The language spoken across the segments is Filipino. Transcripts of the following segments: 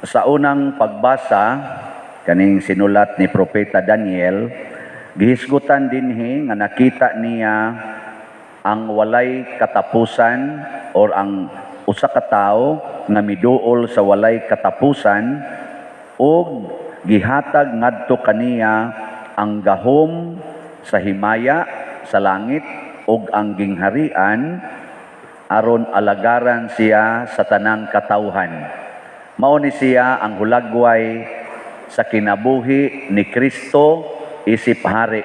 Sa unang pagbasa kaning sinulat ni Propeta Daniel, gihisgutan dinhi nga nakita niya ang walay katapusan or ang usa ka tawo nga miduol sa walay katapusan ug gihatag ngadto kaniya ang gahom sa himaya sa langit ug ang gingharian aron alagaran siya sa tanang katawhan. Mao ni siya ang hulagway sa kinabuhi ni Kristo isip hari.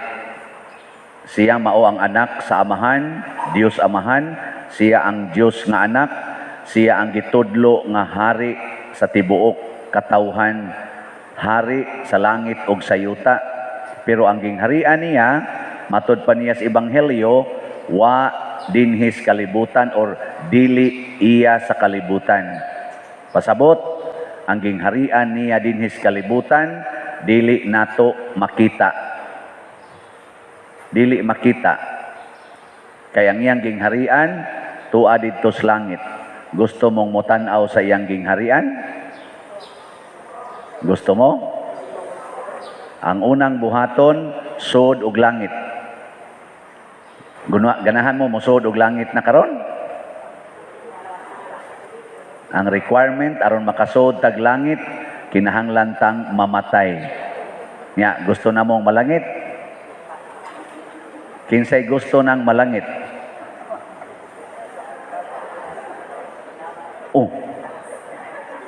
Siya mao ang anak sa Amahan, Dios Amahan, siya ang Dios nga anak, siya ang gitudlo nga hari sa tibuok katawhan, hari sa langit ug sa yuta. Pero ang gingharian niya, matud pa niya sa ebanghelyo, wa dinhis kalibutan or dili iya sa kalibutan. Pasabot, ang gingharian niya dinhis kalibutan, dili nato makita. Dili makita. Kaya ang iyang gingharian, tua didto sa langit. Gusto mong mutan-aw sa iyang gingharian? Gusto mo? Ang unang buhaton, sud og langit. Ganahan mo musud og langit na karon? Ang requirement aron makasud tag langit, kinahanglan tang mamatay. Nya, gusto na mong malangit? Kinsay gusto ng malangit?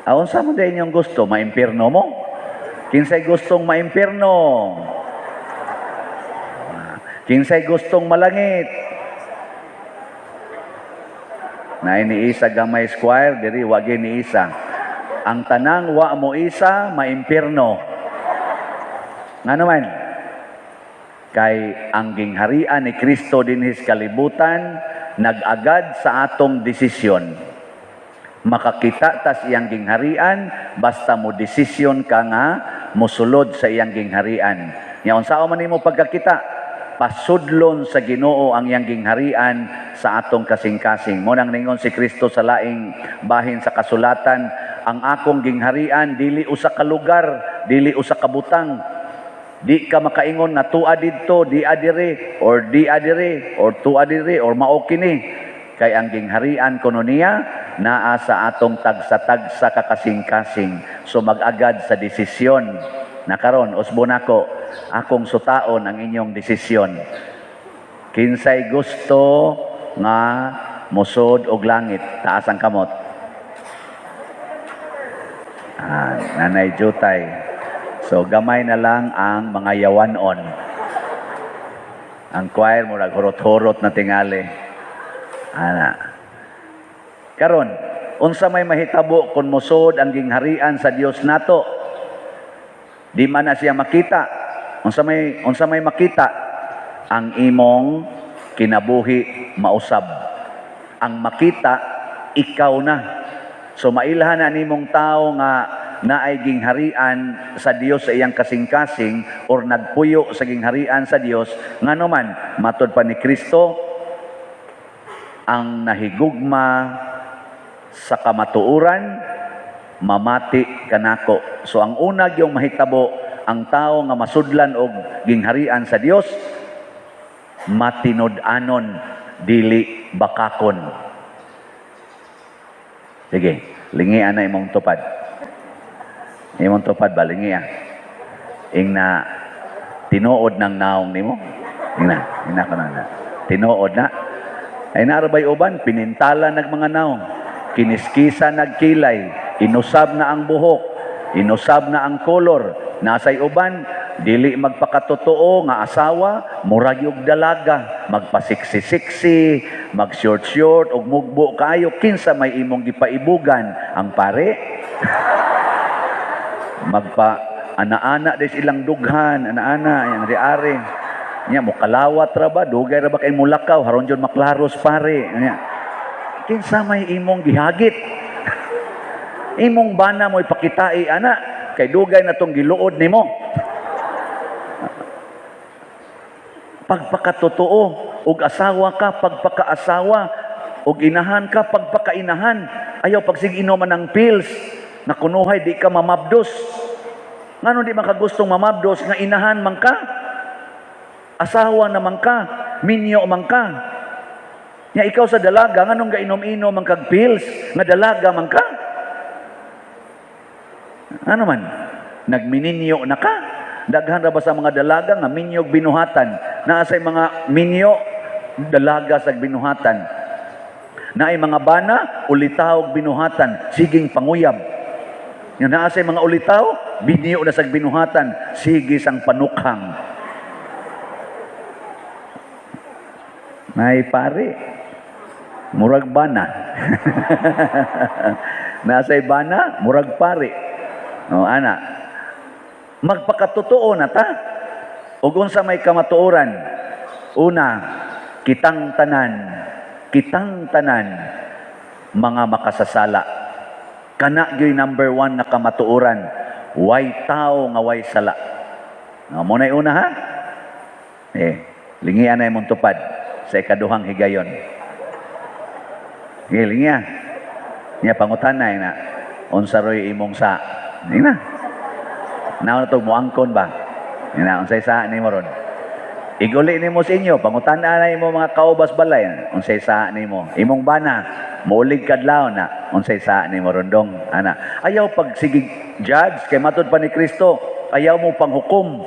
Aon sa mo din inyong gusto? Maimpirno mo? Kinsay gustong maimpirno? Kinsay gustong malangit? Na ini isa gamay squire, diri wagi ni isa. Ang tanang wa mo isa, maimpirno. Nga naman, kay ang gingharian ni Kristo dinhis kalibutan, nag-agad sa atong desisyon. Makakita tas iyang gingharian, basta mo desisyon ka nga, musulod sa iyang gingharian. Nya unsa man nimo pagkakita? Pasudlon sa Ginoo ang iyang gingharian sa atong kasing-kasing. Mo nang ningon si Kristo sa laing bahin sa kasulatan, ang akong gingharian dili usa ka lugar, dili usa ka butang. Di ka makaingon nga tua didto, di adire or di adire or tua diri or mao kini. Kay ang gingharian kuno niya naa sa atong tagsa-tagsa ka kasing-kasing. So mag-agad sa desisyon. Na karon usbon ako, akong sutaon ang inyong desisyon. Kinsay gusto nga musod og langit, taas ang kamot. Nanay Jutay. So gamay na lang ang mga yawanon. Ang choir mo naghurot-hurot na tingali. Karon, unsa may mahitabo kung musod ang gingharian sa Dios nato? Di man na siya makita. Unsa may makita? Ang imong kinabuhi mausab. Ang makita, ikaw na. So mailhan na nimong tao nga naay gingharian sa Dios sa iyang kasing-kasing or nagpuyo sa gingharian sa Dios, ngano man matud pa ni Kristo, ang nahigugma sa kamatuoran mamati kanako. So ang unag yung mahitabo, ang tao nga masudlan og gingharian sa Dios, matinud-anon, dili bakakon. Sige, lingian na imong tupad. Imong tupad ba, lingian? Na tinuod ng naong nimo? Ina ko na. Tinuod na. Ay narabay uban, pinintala nag mga naong. Kiniskisa nagkilay. Inusab na ang buhok, inusab na ang kolor. Nasay uban, dili magpakatotoo nga asawa, murag yung dalaga, magpasiksi-siksi, mag-short-short, og mugbo kayo, kinsa may imong gipaibugan. Ang pare, magpa-ana-ana des ilang dughan, ana-ana, yung riari. Nya, mukalawat ra ba, dugay ra ba kay mulakaw, haron dyan maklaros pare. Nya, kinsa may imong gihagit. Imong bana mo ipakitai ana kay dugay na tong giluod nimo. Pagpakatotoo og asawa ka, pagpakaasawa og inahan ka, pagpakainahan. Ayaw pagsig inuman ng pills. nga kunuhay di ka mamabdos. Ngano di makagustong mamabdos nga inahan man ka? Asawa naman ka, minyo man ka. Nya ikaw sa dalaga nganong gainom-inom man kag pills nga dalaga man ka? Ano man? Nagmininyo na ka? Daghan ra ba sa mga dalaga nga minyog binuhatan? Naa say mga minyo dalaga sa binuhatan. Naay mga bana ulitaw binuhatan, siging panguyab. Nya naa say mga ulitaw binyo na sa binuhatan, sige sang panukhang. Nay pare, murag bana. Nasay bana, murag pare. O ana, magpakatotoo na ta. Ug unsa may kamatuoran? Una, kitang tanan mga makasasala. Kana gyud number 1 na kamatuoran, way tao nga way sala. Mo na una ha? Lingian na imong tupad sa ikaduhang higayon. Lingian. Nya pangutanay na unsa roy imong sa. Ning na. Naon to muangkon ba? Ina unsay sa nimo ron? Iguli nimo sa inyo, pangutan-an na imo mga kaubas balay, unsay sa nimo? Imong bana, muulig kadlaw na, unsay sa nimo rondong ana. Ayaw pag sigig judge kay matud pa ni Kristo, ayaw mo panghukom.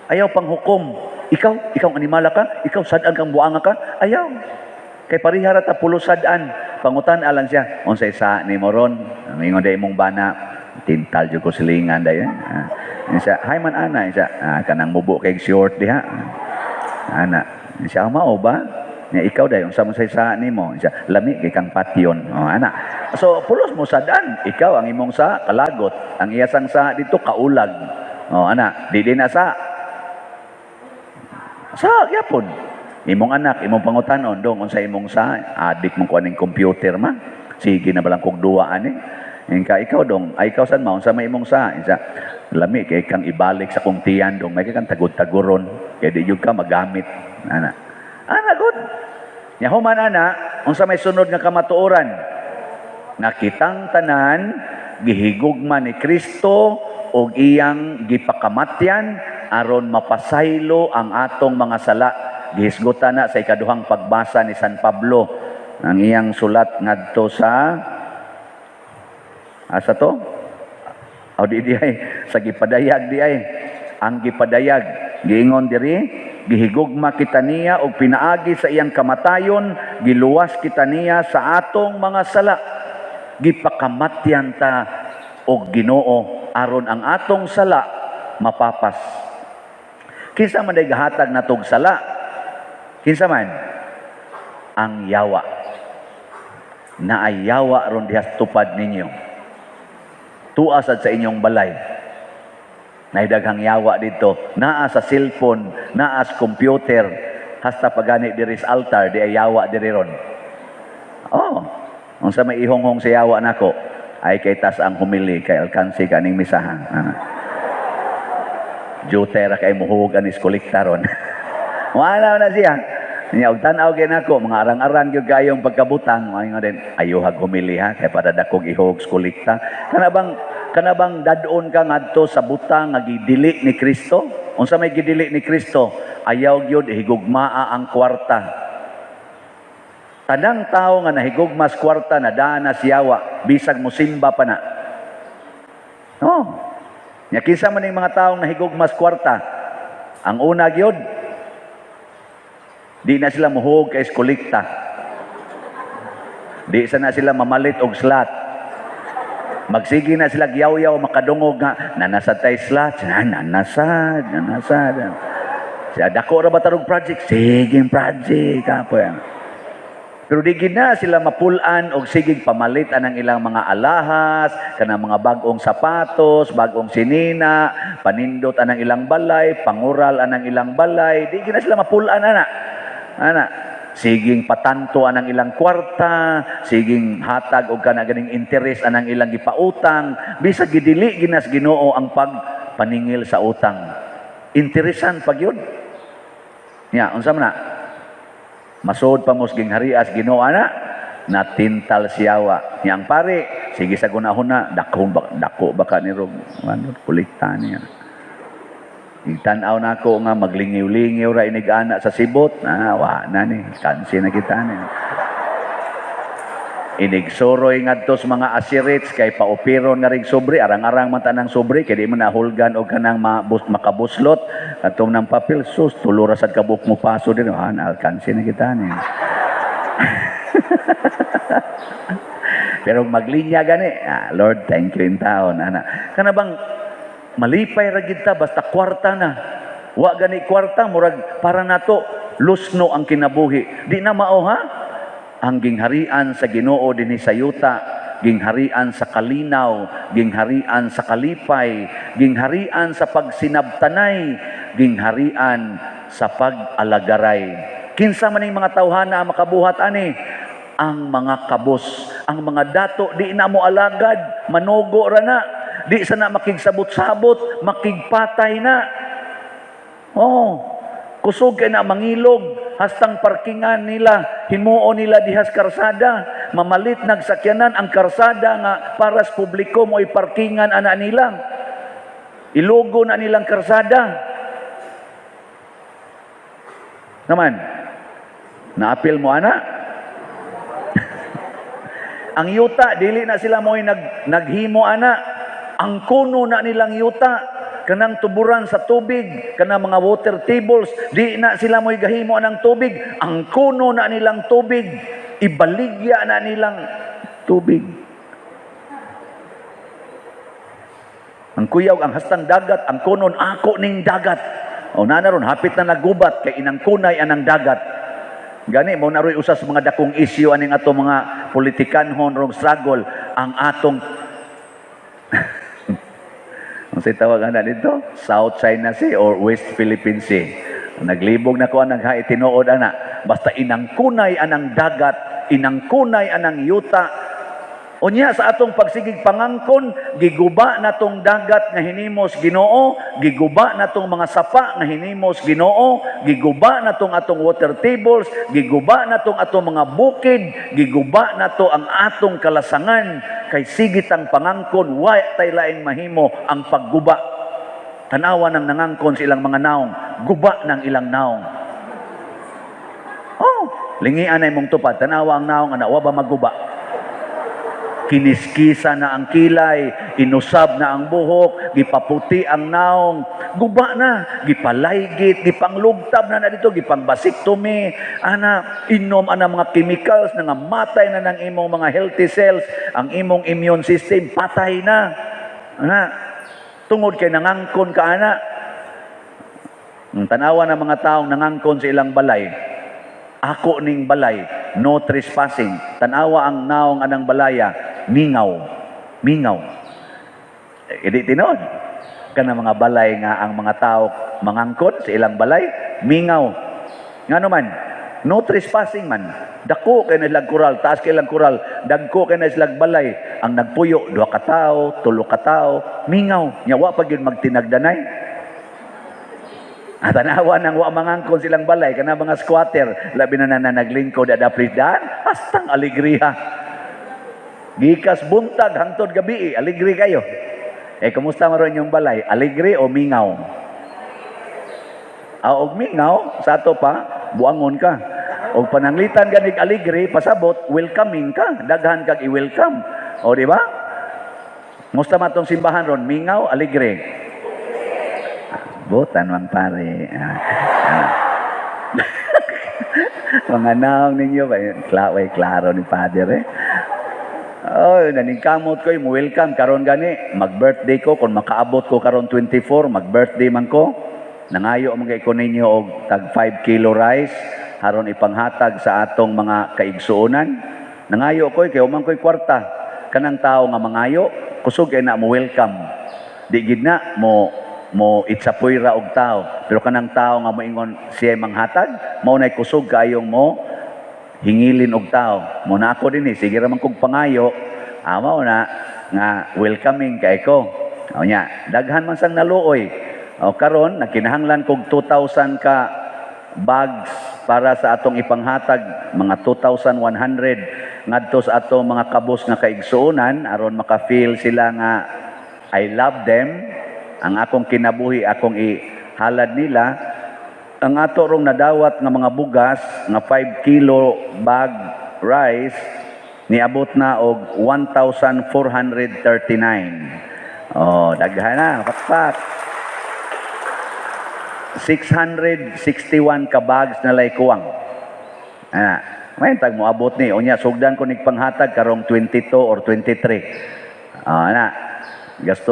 Ayaw panghukom. Ikaw animala ka, ikaw sad-an kang buanga ka, ayaw. Kay parihara ta pulo sad-an, pangutan alang siya, unsay sa nimo ron? Ingon day imong bana, tintal jud ko silingan dayon. Siya, hay man ana siya, kanang mubo kay short diha. Ana, siya mao ba? Nya ikaw dayon sa say sa nimo, siya lami kay kang patyon. Ana. So pulos mo sadan, ikaw ang imong sa kalagot, ang iyasang sa dito kaulag. Ana, di na sa gyapon. Imong anak, imong pangutanon dong unsa imong sa adik mong kuaning computer man. Sige na balang kog duwa ani. Ikaw dong, ay ikaw san maon sa may imong sa isa lami kay kang ibalik sa kong tiyan dong may kang tagod-taguron kay di jud ka magamit ana good nya human ana unsa may sunod nga kamatuoran nakitang tanan gihigugma ni Kristo og iyang gipakamatyan aron mapasaylo ang atong mga sala. Gihisgutan na sa ikaduhang pagbasa ni San Pablo ang iyang sulat ngadto sa asa to? Di ay sa gipadayag di ay. Ang gipadayag giingon diri, gihigugma kita niya og pinaagi sa iyang kamatayon, giluwas kita niya sa atong mga sala. Gipakamatyan ta og Ginoo aron ang atong sala mapapas. Kinsa man day gahatag natog sala? Kinsa man? Ang yawa. Naay yawa ron diha tupad ninyo. Tuasad sa inyong balay. Naidaghang yawa dito. Naa sa cellphone, naa sa computer, hasta pagani diri sa altar, di ay yawa diri ron. Unsa may ihonghong sa yawa nako, ay kay tas ang humili, kay alkansi kaning misahan. Jutera kay muhug anis kolekta ron. Wala na siya. Nya og tan-aw gyud nako mga arang-arang gyud kayong pagkabutang mo din ayuhag humili ha kay para dakog ihog kolekta. Kana bang dadon ka ngadto sa butang nga gidili ni Kristo? Unsa may gidili ni Kristo? Ayaw gyud higugmaa ang kwarta. Tanang tao nga nahigugma sa kwarta nadana siyawa bisag mosimba pa na. Nya kinsa man ning mga taong nahigugma sa kwarta? Ang una gyud di na sila muhog kay kolekta. Di sana sila mamalit og slot. Magsige na sila giyaw-yaw makadungog nga nanasad tay slot. Nanasad. Siya dako ra ba tarog project? Sige project kapo yan. Pero di gid na sila mapulan og sigig pamalit anang ilang mga alahas, kanang mga bagong sapatos, bagong sinina, panindot anang ilang balay, pangural anang ilang balay. Di gid na sila mapulan ana siging patanto anang ilang kwarta, siging hatag og kana ganing interes anang ilang gipautang, bisag gidili ginas Ginoo ang pagpaningil sa utang. Interesan pag yun. Nya unsa man na? Masud pa mos ging harias Ginoo ana natintal siyawa. Nya ang pare sige sa gunahon na, dako ba ka ni Rog, ano, kulikta niya. Itanaw na ako nga, maglingiw-lingiw ra inig-ana sa sibot, wa na ni, kansi na kita ni. Inigsoroy nga tos mga asirits, kay paupiron nga rin sobre, arang-arang mata ng sobre, kaya di mo nahulgan o kanang makabuslot, atong ng papel, sus, tulurasad kabuk mo paso din, kansi na kita ni. Pero maglinya gani, Lord, thank you in taon. Kana bang malipay ra gid ta basta kwarta na. Wa gani kwarta murag para nato lusno ang kinabuhi. Di na mao ha? Ang gingharian sa Ginoo dinhi sa yuta, gingharian sa kalinaw, gingharian sa kalipay, gingharian sa pagsinabtanay, gingharian sa pag-alagaray. Kinsa man ning mga tawhana ang makabuhat ani? Ang mga kabos, ang mga dato, di na mo alagad, manugo ra na, di sana makigsabot-sabot, makigpatay na. Kusog kay na mangilog, hastang parkingan nila, himuo nila dihas karsada, mamalit nagsakyanan ang karsada nga para sa publiko mo iparkingan ana nila. Ilugo na nilang karsada. Naman, naapil mo ana? Ang yuta, dili na sila mo'y naghimo ana. Ang kuno na nilang yuta, kanang tuburan sa tubig, kanang mga water tables, di na sila mo'y gahimo ng tubig. Ang kuno na nilang tubig, ibaligya na nilang tubig. Ang kuyaw, ang hastang dagat, ang kunon, ako ning dagat. O nanaron, hapit na nagubat, kay inang kunay anang dagat. Gani mo naroy usas mga dakong issue aning ato mga politikanhon rong struggle ang atong ang tawag na dito South China Sea or West Philippine Sea. Naglibog na ko ang naghay tinuod ana basta inang kunay anang dagat, inang kunay anang yuta. Unya sa atong pagsigig pangangkon, giguba natong dagat nga hinimos Ginoo, giguba natong mga sapa nga hinimos Ginoo, giguba natong atong water tables, giguba natong atong mga bukid, giguba nato ang atong kalasangan kay sigit ang pangangkon, wa tay laing mahimo ang pagguba. Tanawa ng nangangkon sa ilang mga naong, guba ng ilang naong. Lingian ay mong tupad, tanawa ang naong ana wa ba maguba? Kiniskisa na ang kilay, inusab na ang buhok, gipaputi ang naong, guba na, gipalaygit, gipanglugtab na dito, gipangbasiktomi, inom ana mga chemicals na nga matay na ng imong mga healthy cells, ang imong immune system, patay na. Tungod kay nangangkon ka ana. Ang tanawa ng mga taong nangangkon sa ilang balay, ako ning balay, no trespassing. Tanawa ang naong anang balaya, mingaw. Idi tinon. Kana mga balay nga ang mga tao mangangkon sa ilang balay, mingaw. Ngano man, no trespassing man. Dako kay na ilang kural, taas kay ilang kural, dagko kay na ilang balay. Ang nagpuyo, 2 ka tawo, 3 ka tawo, mingaw. Nya wa pa gyud magtinagdanay. Tanawa nang wa mangangkon silang balay, kana mga squatter, labi na naglingkod at aprisdan, hastang alegriya. Gikas buntag hangtod gabi, alegri kayo. Kumusta maron yung balay? Alegri o mingaw? Og mingaw, sa ato pa, buangon ka. Og pananglitan ganig alegri, pasabot, welcoming ka. Daghan kag i-welcome. O di ba? Musta matong simbahan ron? Mingaw, alegri. Butan man pare. Mga naong ninyo, klaro ni Father naningkamot ko, welcome karon gani, mag-birthday ko, kung makaabot ko karon 24, mag-birthday man ko, nangayo mga ko ninyo og tag 5 kilo rice, haron ipanghatag sa atong mga kaigsuonan. Nangayo ko, kay umang ko'y kwarta, kanang tao nga mangayo, kusog kay na mo welcome. Di gid na mo itsapoy ra og tao, pero kanang tao nga moingon siya manghatag, mao nay kusog kayong mo hingilin og tao. Mo na ako dinhi, sige ra man kog pangayo, mao na nga welcoming kay ko. O nya, daghan man sang naluoy. O karon nakinahanglan kog 2,000 ka bags para sa atong ipanghatag, mga 2,100 ngadto sa ato mga kabos nga kaigsuonan aron maka-feel sila nga I love them. Ang akong kinabuhi akong ihalad nila. Ang ato rong nadawat nga mga bugas nga 5 kilo bag rice niabot na og 1,439. Oh, daghan na, pakpak. 661 ka bags na lay kuwang. May tag mo abot ni unya sugdan ko nig panghatag karong 22 or 23.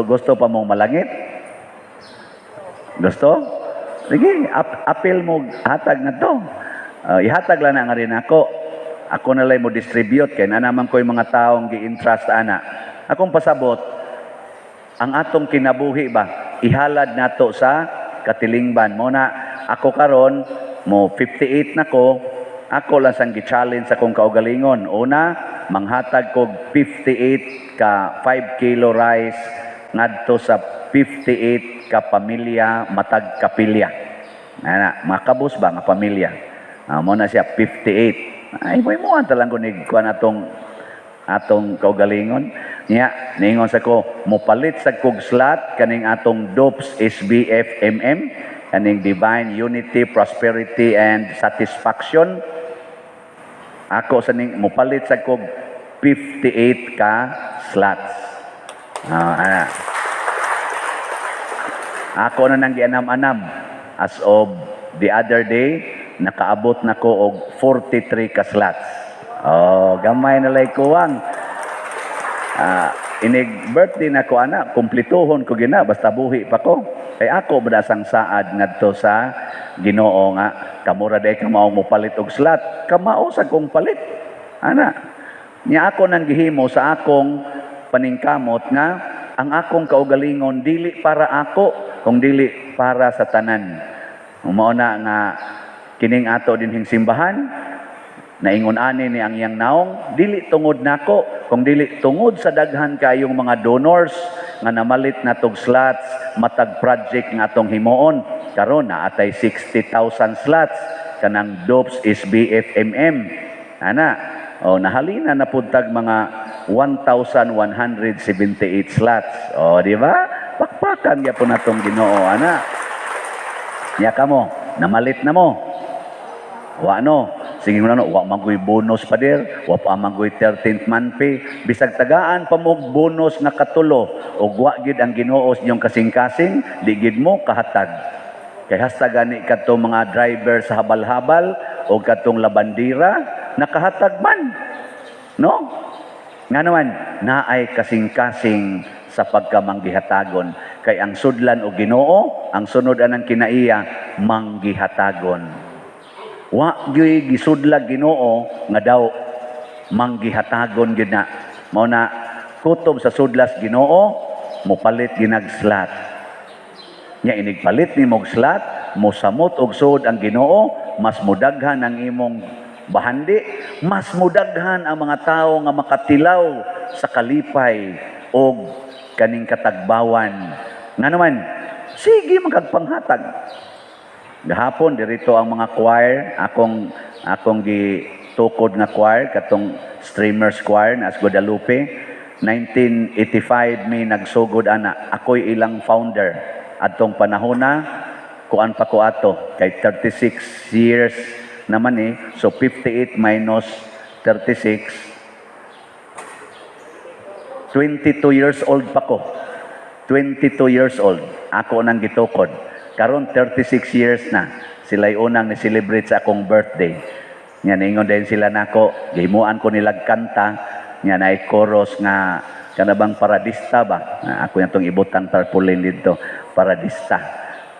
Gusto pa mong malangit? Gusto? Sige, appeal mo hatag na to. Ihatag lang na nga rin ako. Ako na lang mo distribute kay na naman ko yung mga taong gi-entrust ana. Akong pasabot ang atong kinabuhi ba ihalad nato sa katilingban mo na ako karon mo 58 na ko. Ako lang sang gi-challenge sa kong kaugalingon. Una, manghatag ko 58 ka 5 kilo rice ngadto sa 58 ka pamilya matag kapilya. Makabus ba nga pamilya? Mo na siya 58. Ay mo talang ko nig kuan atong kaugalingon. Nya ningon sa ko mopalit sa kog slot kaning atong DOPS SBF MM kaning Divine Unity, Prosperity and Satisfaction. Ako sa ning mopalit sa kog 58 ka slots. Ako na nang gianam-anam as of the other day nakaabot na ko og 43 ka slots. Gamay na lay kuwang. Inig birthday na ko ana, kumplituhon ko gina basta buhi pa ko. Kay ako badasang saad ngadto sa Ginoo nga kamura day ka mao mo palit og slot, kamao sa kong palit. Nya ako nang gihimo sa akong paningkamot nga ang akong kaugalingon dili para ako, kung dili para sa tanan. Mao na nga kining ato dinhing simbahan naingon ani ni ang iyang naong dili tungod nako kung dili tungod sa daghan kayong mga donors nga namalit na tog slots matag project nga atong himuon karon na atay 60,000 slots kanang DOPS SBF MM nahalina na puntag mga 1,178 slots di ba pakpakan gyapon natong Ginoo nya kamo namalit na mo sige mo na wa mangoy bonus pa der, wa pa mangoy 13th month pay, bisag tagaan pa mo bonus nga katulo ug wa gid ang Ginoo sa inyong kasing-kasing, di gid mo kahatag. Kay hasta gani kadto mga driver sa habal-habal o kadtong labandira nakahatag man. No? Nga naman naay kasing-kasing sa pagkamanggihatagon kay ang sudlan o Ginoo, ang sunod anang kinaiya manggihatagon. Wa gyud gisudlag Ginoo nga daw manggihatagon gid na. Mao na kutob sa sudlas Ginoo mopalit ginag slot. Nya inigpalit ni mog slot, mosamot og suod ang Ginoo, mas mudaghan ang imong bahandi, mas mudaghan ang mga tawo nga makatilaw sa kalipay og kaning katagbawan. Nga naman, sige magpanghatag. Gahapon dirito ang mga choir, akong gitukod nga choir katong Streamers Choir na Guadalupe. 1985 may nagsugod ana. Ako'y ilang founder adtong panahona kuan pa ko ato kay 36 years naman so 58 minus 36 22 years old pa ko. 22 years old ako nang gitukod. Karon 36 years na. Sila'y unang ni-celebrate sa akong birthday. Nga ningon din sila nako, gihimuan ko nilag kanta, nga naay chorus nga kanabang paradista ba? Ako yung itong ibutang tarpaulin dito, paradista.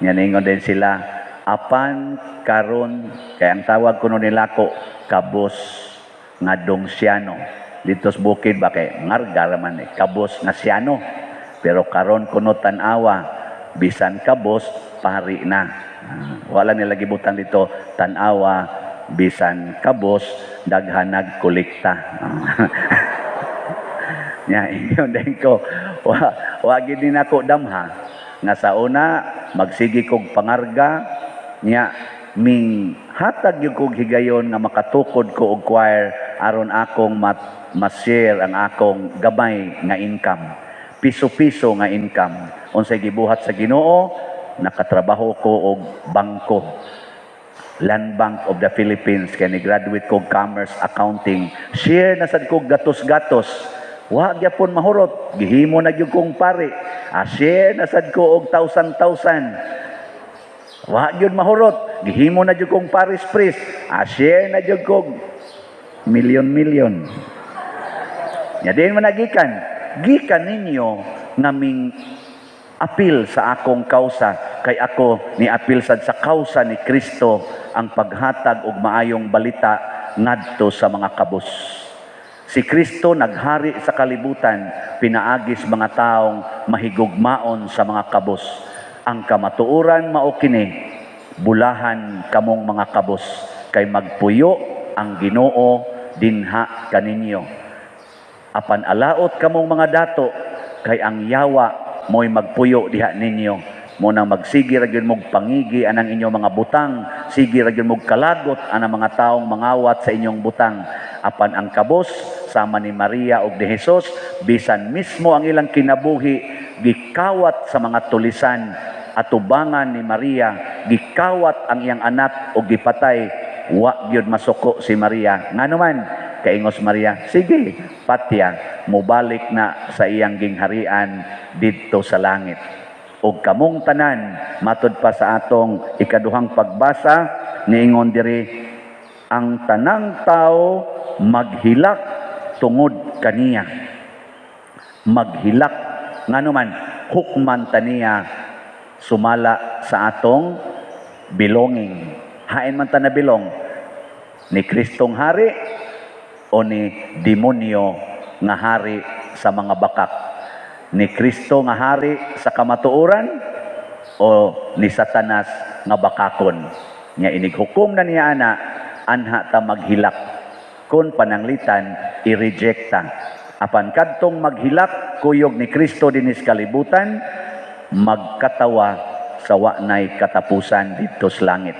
Nga ningon din sila, apan karon kay ang tawag ko nila ko, kabos nga dongsyano. Dito sa bukid ba kay ngarga man kabos nga syano. Pero karon kuno tan-awa, bisan kabos pari na. Wala nila gibutan dito tan-awa bisan kabos daghanag kolekta. Nya ingon din ko wa gid din ako damha nga sa una magsigi kog pangarga nya ming hatag gyud kog higayon nga makatukod ko og choir aron akong ma-share ang akong gamay nga income. Piso-piso nga income. Unsay gibuhat sa Ginoo, nakatrabaho ko og bangko. Land Bank of the Philippines, kaya ni-graduate ko Commerce Accounting. Share na sad ko gatos-gatos. Wa gyapon mahurot, gihimo na gyud kong pare. Share na sad ko og 1,000. Wa gyud mahurot, gihimo na gyud kong Paris Priest. Share na gyud kog milyon-milyon. Ya din man nagikan. Gikan ninyo naming apil sa akong kausa, kay ako ni apil sad sa kausa ni Kristo ang paghatag og maayong balita ngadto sa mga kabus. Si Kristo naghari sa kalibutan, pinaagis mga taong mahigugmaon sa mga kabus. Ang kamatuoran mao kini, bulahan kamong mga kabus, kay magpuyo ang Ginoo dinha kaninyo. Apan alaot kamong mga dato, kay ang yawa mo'y magpuyo diha ninyo. Muna magsigi ra gyud mog pangigi anang inyong mga butang, sige ra gyud mog kalagot anang mga taong mangawat sa inyong butang. Apan ang kabos sama ni Maria ug ni Hesus, bisan mismo ang ilang kinabuhi gikawat sa mga tulisan, atubangan ni Maria gikawat ang iyang anak ug gipatay. Wa gyud masuko si Maria. Nganuman kaingos Maria, sige patya, mubalik na sa iyang gingharian didto sa langit. Ug kamong tanan, matud pa sa atong ikaduhang pagbasa, niingon diri, ang tanang tao maghilak tungod kaniya. Maghilak, nganuman, hukman taniya sumala sa atong belonging. Hain man ta na bilong, ni Kristong hari o ni demonyo nga hari sa mga bakak. Ni Kristo nga hari sa kamatuoran o ni Satanas nga bakakon. Nya inighukom na niya ana, anha ta maghilak. Kung pananglitan, i-rejecta. Apan kadtong maghilak, kuyog ni Kristo dinis kalibutan, magkatawa sa wa nay katapusan dito sa langit.